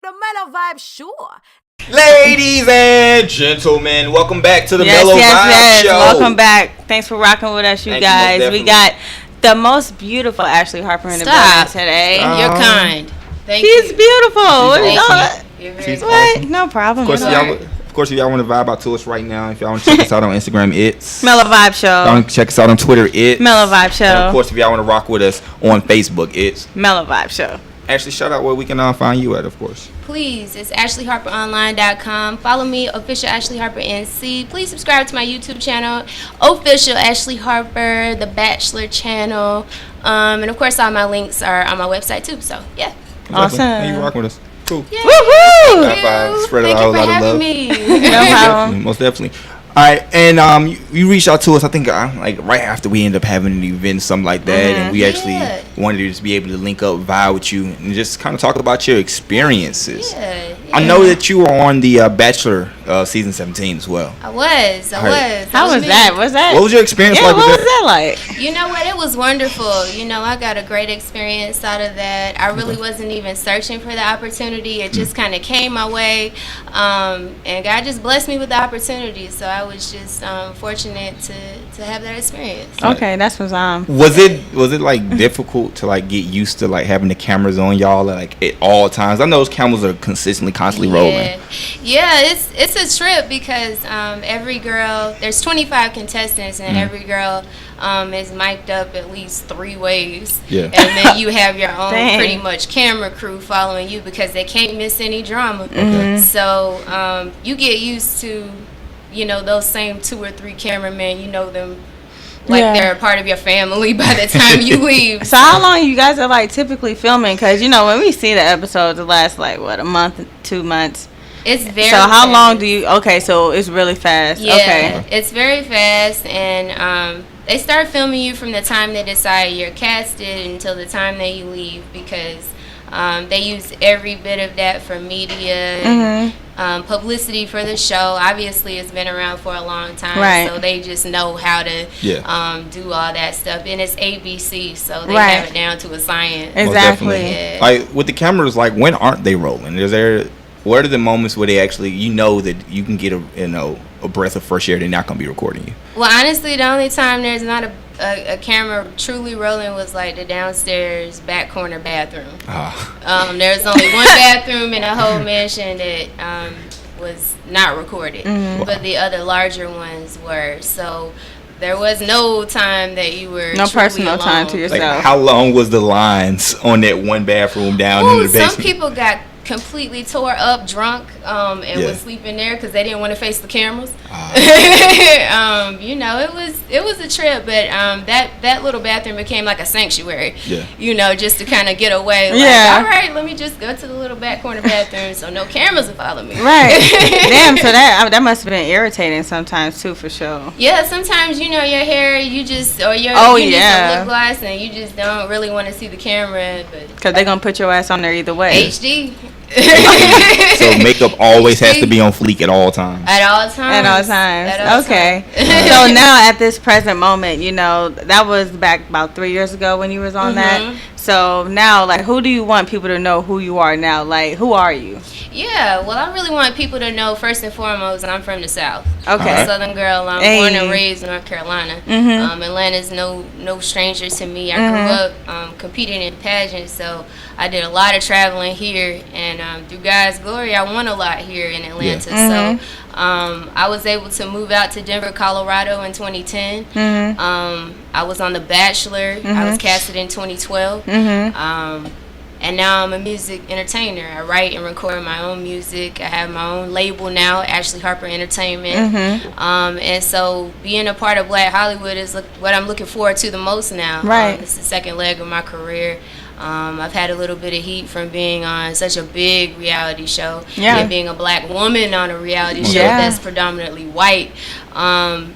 The Mellow Vibe, sure. Ladies and gentlemen, welcome back to the Mellow Vibe Show. Welcome back. Thanks for rocking with us, you guys. We got the most beautiful Ashley Harper in the building today. You're kind. Thank She's you. beautiful. She's what? awesome. No problem. Of course, if y'all want to vibe out to us right now, if y'all want to check us out on Instagram, it's Mellow Vibe Show. Y'all want to check us out on Twitter, it's Mellow Vibe Show. And of course, if y'all want to rock with us on Facebook, it's Mellow Vibe Show. Ashley, shout out where we can find you at, of course. Please, it's AshleyHarperOnline.com. Follow me, official Ashley Harper NC. Please subscribe to my YouTube channel, official Ashley Harper, the Bachelor channel, and of course all my links are on my website too. So yeah, awesome. And you rocking with us. Cool. Yay. Woohoo! Thank you. Spread Thank a you lot for of love. having me. No problem. Most definitely. All right, and you reached out to us, I think, like right after we ended up having an event, something like that, and we actually wanted to just be able to link up, vibe with you, and just kind of talk about your experiences. Yeah. I know that you were on the Bachelor season 17 as well. I was. How was that? What was your experience like? What was that like? You know what? It was wonderful. You know, I got a great experience out of that. I really wasn't even searching for the opportunity. It just kind of came my way, and God just blessed me with the opportunity. So I was just fortunate to have that experience. Okay, that's what's Was it like difficult to like get used to like having the cameras on y'all like at all times? I know those cameras are constantly rolling. Yeah, it's a trip because every girl, there's 25 contestants, and every girl is mic'd up at least 3 ways. Yeah. And then you have your own pretty much camera crew following you because they can't miss any drama. So you get used to, you know, those same 2 or 3 cameramen. You know them like they're a part of your family by the time you leave. So how long you guys are like typically filming? Because you know when we see the episodes, it lasts like what, a month, 2 months. It's very. So how fast. long do you? Okay, so it's really fast. Yeah, okay. It's very fast, and they start filming you from the time they decide you're casted until the time that you leave because they use every bit of that for media. And, publicity for the show. Obviously, it's been around for a long time, so they just know how to do all that stuff. And it's ABC, so they have it down to a science. Exactly. Yeah. Like with the cameras, like when aren't they rolling? What are the moments where they actually, you know, that you can get a breath of fresh air? They're not gonna be recording you. Well, honestly, the only time there's not a camera truly rolling was like the downstairs back corner bathroom. There's only one bathroom in the whole mansion that was not recorded, but the other larger ones were. So there was no time that you were no personal alone. time to yourself. Like how long was the lines on that one bathroom down in the basement? Some people got completely tore up, drunk, and was sleeping there because they didn't want to face the cameras. You know, it was a trip, but that little bathroom became like a sanctuary. Yeah. You know, just to kind of get away. Like, all right, let me just go to the little back corner bathroom so no cameras will follow me. Right. Damn. So that must have been irritating sometimes too, for sure. Yeah. Sometimes you know your hair, you just you need some lip gloss, and you just don't really want to see the camera, but because they're gonna put your ass on there either way. HD. So makeup always has to be on fleek at all times. At all times. Okay. So now at this present moment, you know, that was back about 3 years ago when you was on that. So now, like, who do you want people to know who you are now? Like, who are you? Yeah, well, I really want people to know, first and foremost, I'm from the South. Okay. I'm a Southern girl. I'm born and raised in North Carolina. Atlanta's no stranger to me. I grew up competing in pageants, so I did a lot of traveling here. And through God's glory, I won a lot here in Atlanta. So I was able to move out to Denver, Colorado in 2010. I was on The Bachelor. I was casted in 2012. And now I'm a music entertainer. I write and record my own music. I have my own label now, Ashley Harper Entertainment. And so being a part of Black Hollywood is what I'm looking forward to the most now. Right. It's the second leg of my career. I've had a little bit of heat from being on such a big reality show and being a black woman on a reality show that's predominantly white.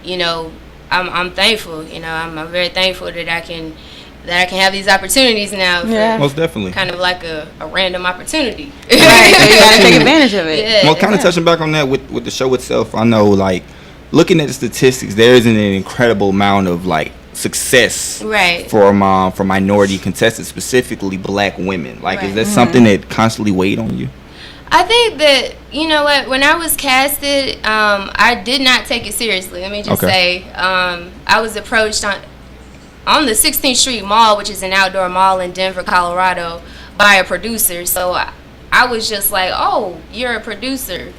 You know, I'm thankful. You know, I'm very thankful that I can have these opportunities now. Most definitely. Kind of like a random opportunity. Right, so you gotta take advantage of it. Yeah. Well, kind of touching back on that with the show itself, I know, like, looking at the statistics, there is an incredible amount of, like, success for minority contestants, specifically black women. Like, is that something that constantly weighed on you? I think that, you know what, when I was casted, I did not take it seriously. Let me just say, I was approached on the 16th Street Mall, which is an outdoor mall in Denver, Colorado, by a producer. So I was just like, oh, you're a producer.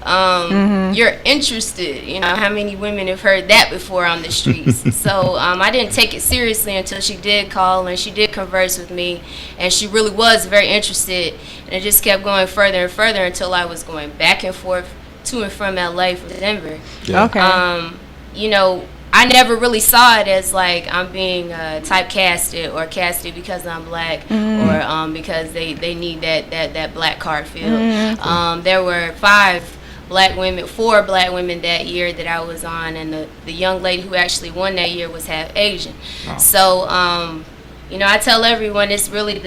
You're interested. You know, how many women have heard that before on the streets? So I didn't take it seriously until she did call and she did converse with me, and she really was very interested. And it just kept going further and further until I was going back and forth to and from LA from Denver. Yeah. Okay. You know, I never really saw it as like I'm being typecasted or casted because I'm black or because they need that black card filled. There were four black women that year that I was on, and the young lady who actually won that year was half Asian. Wow. So you know, I tell everyone it's really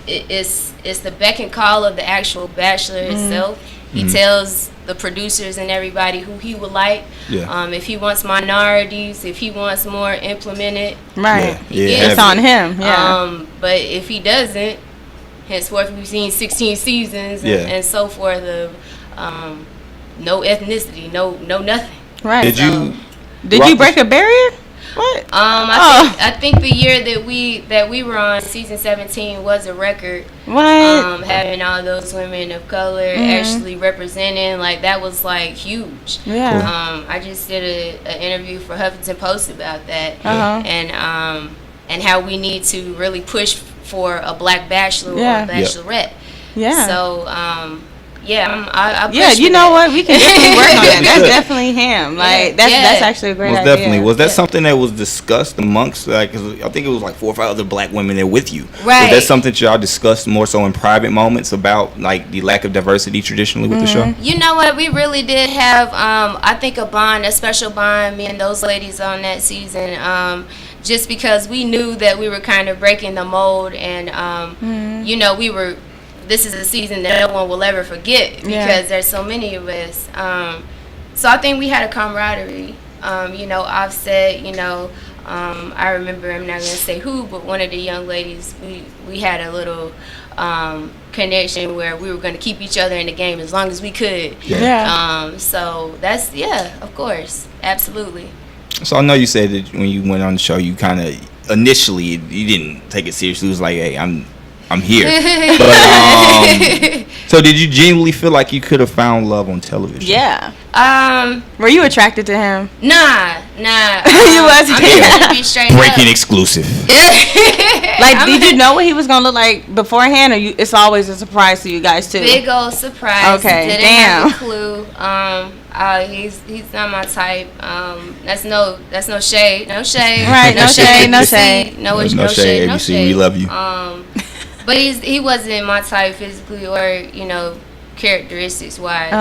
it's the beck and call of the actual Bachelor itself. He tells the producers and everybody who he would like. Yeah. If he wants minorities, if he wants more implemented, right? It's on him. Yeah. But if he doesn't, henceforth we've seen 16 seasons and so forth of no ethnicity, no nothing. Right. Did you break a barrier? What? I think the year that we were on season 17 was a record. What? Having all those women of color actually representing, like, that was like huge. Yeah. Cool. I just did an interview for Huffington Post about that, and how we need to really push for a black bachelor or a bachelorette. Yeah. So I you know what? We can definitely work on that. That's definitely him. Like that's actually a great idea. Definitely. Was that something that was discussed amongst, like, 'cause I think it was like 4 or 5 other black women there with you. Right. Was that something that y'all discussed more so in private moments about like the lack of diversity traditionally with the show? You know what? We really did have I think a special bond, me and those ladies on that season. Just because we knew that we were kind of breaking the mold, and you know, this is a season that no one will ever forget because there's so many of us. So I think we had a camaraderie. You know, Offset, you know, I remember, I'm not going to say who, but one of the young ladies, we had a little connection where we were going to keep each other in the game as long as we could. Yeah. So that's, of course, absolutely. So I know you said that when you went on the show, you kind of initially you didn't take it seriously. It was like, hey, I'm here. But so did you genuinely feel like you could have found love on television? Yeah. Were you attracted to him? Nah. You wasn't. I'm to be straight Breaking up. exclusive. Like, did you know what he was gonna look like beforehand, or it's always a surprise to you guys too? Big old surprise. Okay. Didn't have a clue. He's not my type. That's no shade. No shade. Right. No shade. No shade. No shade. No shade. We love you. But he wasn't my type physically or, you know, characteristics wise.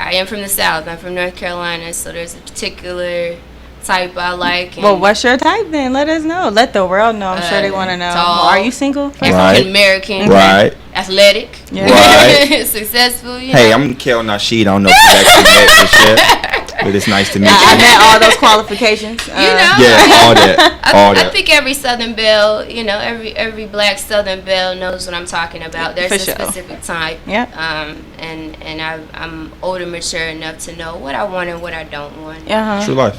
I am from the South. I'm from North Carolina, so there's a particular type I like. Well, what's your type then? Let us know. Let the world know. I'm sure they want to know. Tall, are you single? African American. Right. Athletic. Yeah. Right. Successful. You hey, know? I'm Kel and Judean. I don't know if you actually met this yet, but it's nice to meet you. I met all those qualifications. You know. Yeah, all that. I think every Southern Belle, you know, every black Southern Belle knows what I'm talking about. There's a specific type. Yeah. And I'm older, mature enough to know what I want and what I don't want. True life.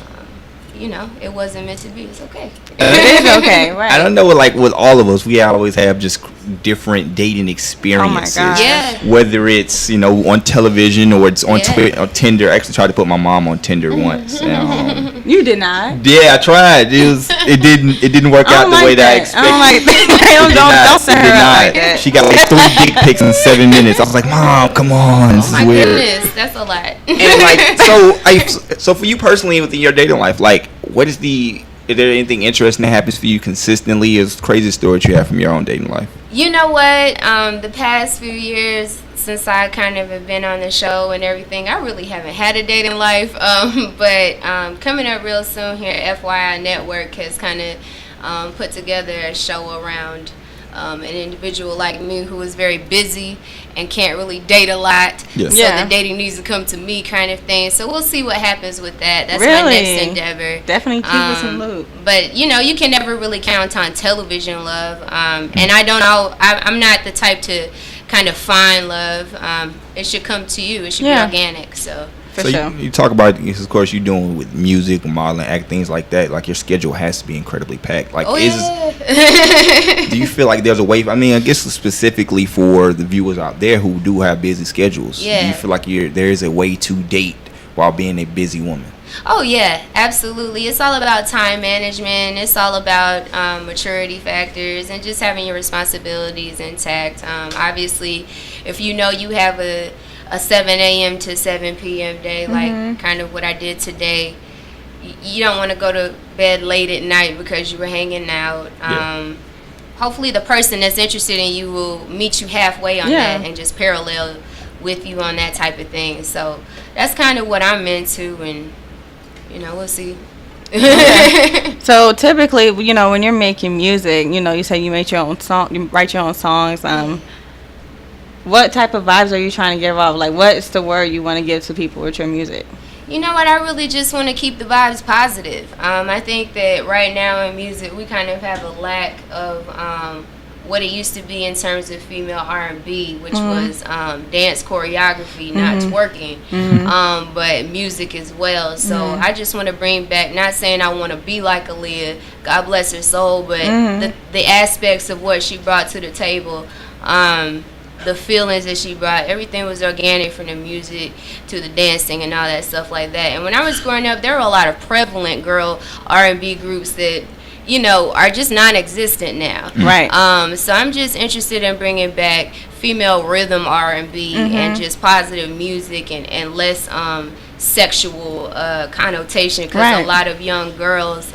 You know, it wasn't meant to be. It's okay. It is okay, right? I don't know, like with all of us, we always have just different dating experiences. Oh my God. Yeah. Whether it's, you know, on television or it's on Twitter or Tinder. I actually tried to put my mom on Tinder once. You did not. Yeah, I tried. It didn't work out the way that I expected. Don't send her out like that. She got like 3 dick pics in 7 minutes. I was like, Mom, come on, this is weird. Goodness, that's a lot. And like, so for you personally within your dating life, like, is there anything interesting that happens for you consistently? Is crazy stories you have from your own dating life? You know what? The past few years, since I kind of have been on the show and everything, I really haven't had a dating life. But coming up real soon here, FYI Network has kind of put together a show around an individual like me who is very busy and can't really date a lot. Yes. So the dating needs to come to me kind of thing. So we'll see what happens with that. That's my next endeavor. Definitely keep us in the loop. But, you know, you can never really count on television love. And I don't know, I'm not the type to kind of find love, it should come to you. It should be organic. So you talk about, of course, you doing with music, modeling, act, things like that. Like your schedule has to be incredibly packed. Like, do you feel like there's a way? I mean, I guess specifically for the viewers out there who do have busy schedules. Yeah. Do you feel like there is a way to date while being a busy woman? Oh yeah, absolutely. It's all about time management. It's all about maturity factors and just having your responsibilities intact. Obviously, if you know you have a 7 a.m. to 7 p.m. day, like kind of what I did today, you don't want to go to bed late at night because you were hanging out. Hopefully the person that's interested in you will meet you halfway on that and just parallel with you on that type of thing. So that's kind of what I'm into, and we'll see. So typically, when you're making music, you say you make your own song, you write your own songs. What type of vibes are you trying to give off? Like, what's the word you want to give to people with your music? You know what? I really just want to keep the vibes positive. I think that right now in music, we kind of have a lack of what it used to be in terms of female R&B, which was dance choreography, not twerking, but music as well. So I just want to bring back, not saying I want to be like Aaliyah, God bless her soul, but the aspects of what she brought to the table, the feelings that she brought, everything was organic, from the music to the dancing and all that stuff like that. And when I was growing up, there were a lot of prevalent girl R&B groups that are just non-existent now. Right. So I'm just interested in bringing back female rhythm R&B and just positive music and less sexual connotation, because a lot of young girls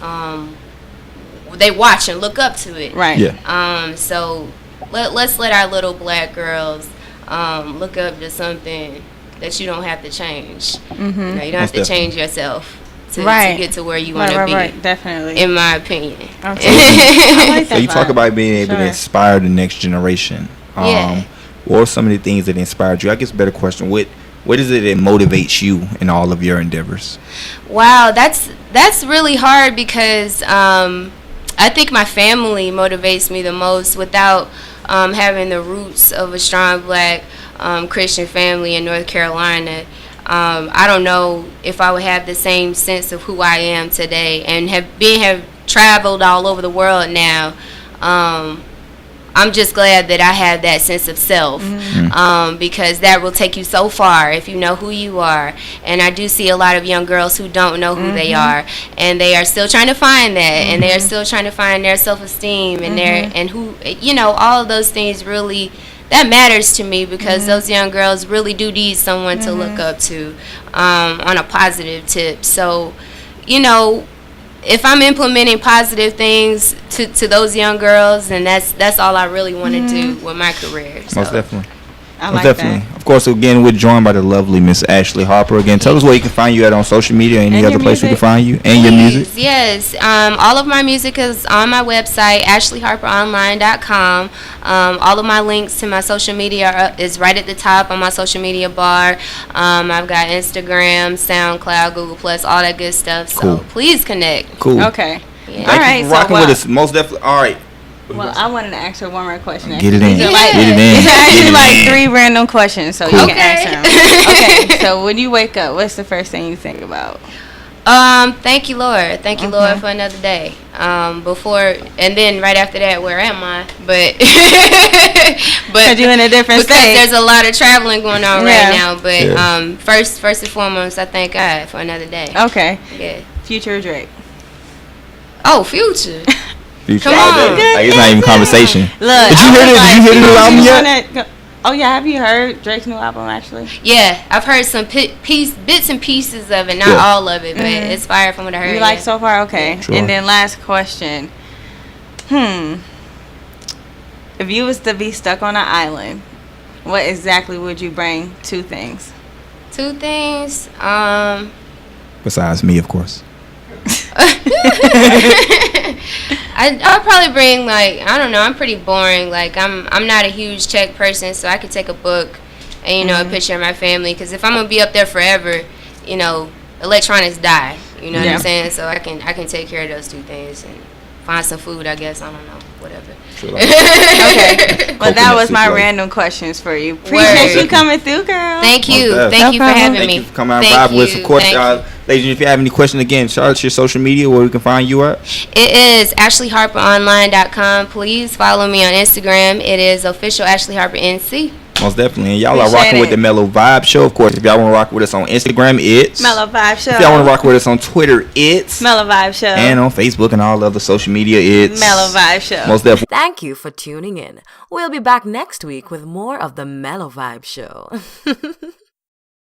they watch and look up to it. Right. Yeah. So let's let our little black girls look up to something that you don't have to change. You don't have to change yourself to get to where you want to be. Right, definitely. In my opinion. Okay. I like that. So you talk about being able to inspire the next generation. What are some of the things that inspired you? I guess a better question, what is it that motivates you in all of your endeavors? Wow, that's really hard, because I think my family motivates me the most. Without having the roots of a strong black Christian family in North Carolina, I don't know if I would have the same sense of who I am today, and have traveled all over the world now. I'm just glad that I have that sense of self, because that will take you so far if you know who you are. And I do see a lot of young girls who don't know who they are, and they are still trying to find that, and they are still trying to find their self-esteem and who, all of those things really, that matters to me, because those young girls really do need someone to look up to on a positive tip. So, if I'm implementing positive things to those young girls, then that's all I really want to do with my career. So. Most definitely. I like that. Of course, again, we're joined by the lovely Miss Ashley Harper. Again, tell us where you can find you at on social media, any other place we can find you, and your music. Yes, all of my music is on my website, ashleyharperonline.com. All of my links to my social media is right at the top on my social media bar. I've got Instagram, SoundCloud, Google+, all that good stuff. So please connect. Cool. Okay. Yeah. All right. Thank you for rocking with us. Most definitely. All right. Well, I wanted to ask her one more question. Get it in. These are Get it in. These are actually like 3 random questions, so you can answer them. Okay, so when you wake up, what's the first thing you think about? Thank you, Lord. Thank you, Lord, for another day. Before, and then right after that, where am I? But you're in a different state. Because there's a lot of traveling going on right now. But first and foremost, I thank God for another day. Okay. Yeah. Future or Drake? Oh, Future. Future. Come on. Like, it's not even conversation. Look, Did you hear the new album yet? Oh yeah, have you heard Drake's new album actually? Yeah, I've heard some bits and pieces of it, not all of it, but it's fire from what I heard. You like so far? Okay. Sure. And then last question. If you was to be stuck on an island, what exactly would you bring? 2 things. 2 things. Besides me, of course. I'll probably bring, like, I don't know, I'm pretty boring. Like, I'm not a huge check person, so I could take a book and, a picture of my family. Because if I'm going to be up there forever, electronics die. You know what I'm saying? So I can take care of those 2 things and find some food, I guess. I don't know, whatever. Okay. Well, that was my random questions for you. Appreciate you coming through, girl. Thank you. Thank you for having me. Thank you for coming out and vibe with us. Of course, ladies, if you have any questions, again, shout out to your social media where we can find you at. It is AshleyHarperOnline.com. Please follow me on Instagram. It is official Ashley Harper NC. Most definitely. And y'all are rocking with the Mellow Vibe Show. Of course, if y'all want to rock with us on Instagram, it's Mellow Vibe Show. If y'all want to rock with us on Twitter, it's Mellow Vibe Show. And on Facebook and all other social media, it's Mellow Vibe Show. Most definitely. Thank you for tuning in. We'll be back next week with more of the Mellow Vibe Show.